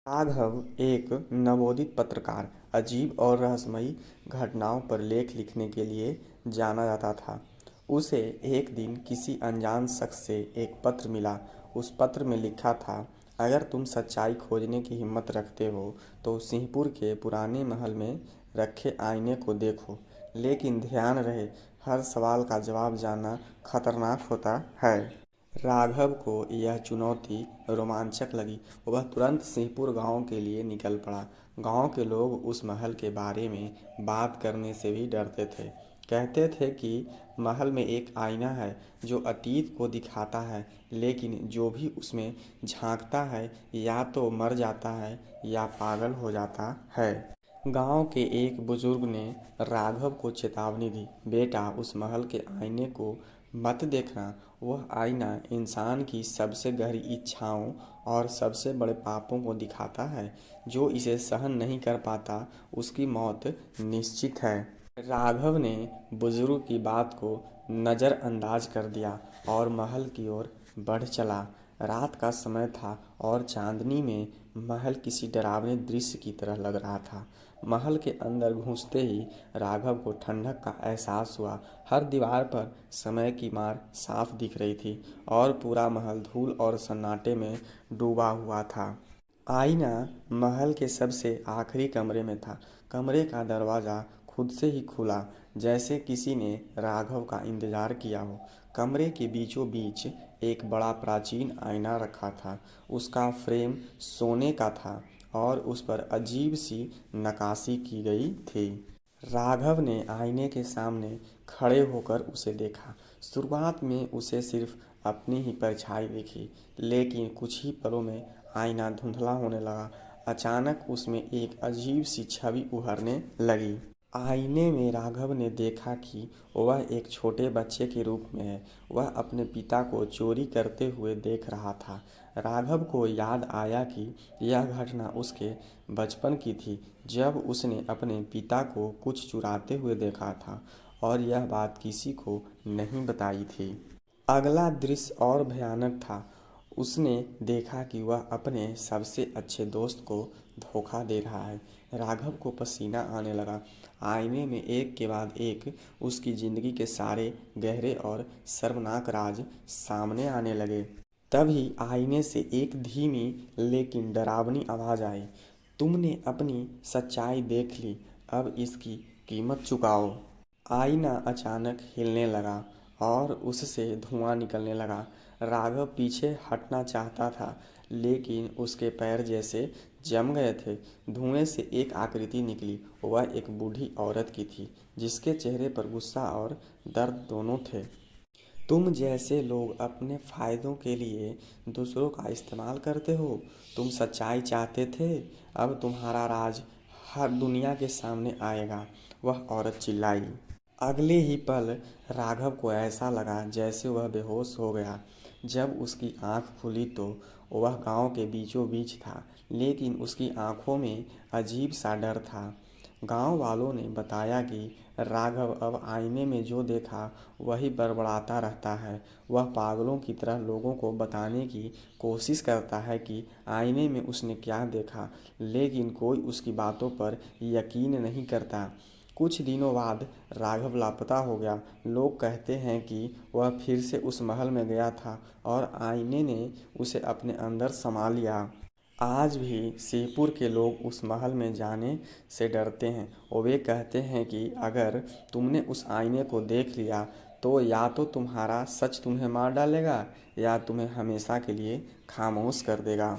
राघव एक नवोदित पत्रकार अजीब और रहस्यमयी घटनाओं पर लेख लिखने के लिए जाना जाता था। उसे एक दिन किसी अनजान शख्स से एक पत्र मिला। उस पत्र में लिखा था, अगर तुम सच्चाई खोजने की हिम्मत रखते हो तो सिंहपुर के पुराने महल में रखे आईने को देखो, लेकिन ध्यान रहे हर सवाल का जवाब जानना खतरनाक होता है। राघव को यह चुनौती रोमांचक लगी। वह तुरंत सिंहपुर गांव के लिए निकल पड़ा। गांव के लोग उस महल के बारे में बात करने से भी डरते थे। कहते थे कि महल में एक आईना है जो अतीत को दिखाता है, लेकिन जो भी उसमें झांकता है या तो मर जाता है या पागल हो जाता है। गांव के एक बुजुर्ग ने राघव को चेतावनी दी, बेटा, उस महल के आईने को मत देखना। वह आईना इंसान की सबसे गहरी इच्छाओं और सबसे बड़े पापों को दिखाता है। जो इसे सहन नहीं कर पाता उसकी मौत निश्चित है। राघव ने बुजुर्ग की बात को नज़रअंदाज कर दिया और महल की ओर बढ़ चला। रात का समय था और चांदनी में महल किसी डरावने दृश्य की तरह लग रहा था। महल के अंदर घुसते ही राघव को ठंडक का एहसास हुआ। हर दीवार पर समय की मार साफ दिख रही थी और पूरा महल धूल और सन्नाटे में डूबा हुआ था। आईना महल के सबसे आखिरी कमरे में था। कमरे का दरवाज़ा खुद से ही खुला, जैसे किसी ने राघव का इंतजार किया हो। कमरे के बीचों बीच एक बड़ा प्राचीन आईना रखा था। उसका फ्रेम सोने का था और उस पर अजीब सी नक्काशी की गई थी। राघव ने आईने के सामने खड़े होकर उसे देखा। शुरुआत में उसे सिर्फ अपनी ही परछाई दिखी, लेकिन कुछ ही पलों में आईना धुंधला होने लगा। अचानक उसमें एक अजीब सी छवि उभरने लगी। आईने में राघव ने देखा कि वह एक छोटे बच्चे के रूप में है। वह अपने पिता को चोरी करते हुए देख रहा था। राघव को याद आया कि यह घटना उसके बचपन की थी, जब उसने अपने पिता को कुछ चुराते हुए देखा था और यह बात किसी को नहीं बताई थी। अगला दृश्य और भयानक था। उसने देखा कि वह अपने सबसे अच्छे दोस्त को धोखा दे रहा है। राघव को पसीना आने लगा। आईने में एक के बाद एक उसकी जिंदगी के सारे गहरे और शर्मनाक राज सामने आने लगे। तभी आईने से एक धीमी लेकिन डरावनी आवाज़ आई, तुमने अपनी सच्चाई देख ली, अब इसकी कीमत चुकाओ। आईना अचानक हिलने लगा और उससे धुआं निकलने लगा। राघव पीछे हटना चाहता था, लेकिन उसके पैर जैसे जम गए थे। धुएं से एक आकृति निकली। वह एक बूढ़ी औरत की थी, जिसके चेहरे पर गुस्सा और दर्द दोनों थे। तुम जैसे लोग अपने फ़ायदों के लिए दूसरों का इस्तेमाल करते हो। तुम सच्चाई चाहते थे, अब तुम्हारा राज हर दुनिया के सामने आएगा, वह औरत चिल्लाई। अगले ही पल राघव को ऐसा लगा जैसे वह बेहोश हो गया। जब उसकी आंख खुली तो वह गांव के बीचों बीच था, लेकिन उसकी आंखों में अजीब सा डर था। गांव वालों ने बताया कि राघव अब आईने में जो देखा वही बड़बड़ाता रहता है। वह पागलों की तरह लोगों को बताने की कोशिश करता है कि आईने में उसने क्या देखा, लेकिन कोई उसकी बातों पर यकीन नहीं करता। कुछ दिनों बाद राघव लापता हो गया। लोग कहते हैं कि वह फिर से उस महल में गया था और आईने ने उसे अपने अंदर समा लिया। आज भी सिंहपुर के लोग उस महल में जाने से डरते हैं। और वे कहते हैं कि अगर तुमने उस आईने को देख लिया तो या तो तुम्हारा सच तुम्हें मार डालेगा या तुम्हें हमेशा के लिए खामोश कर देगा।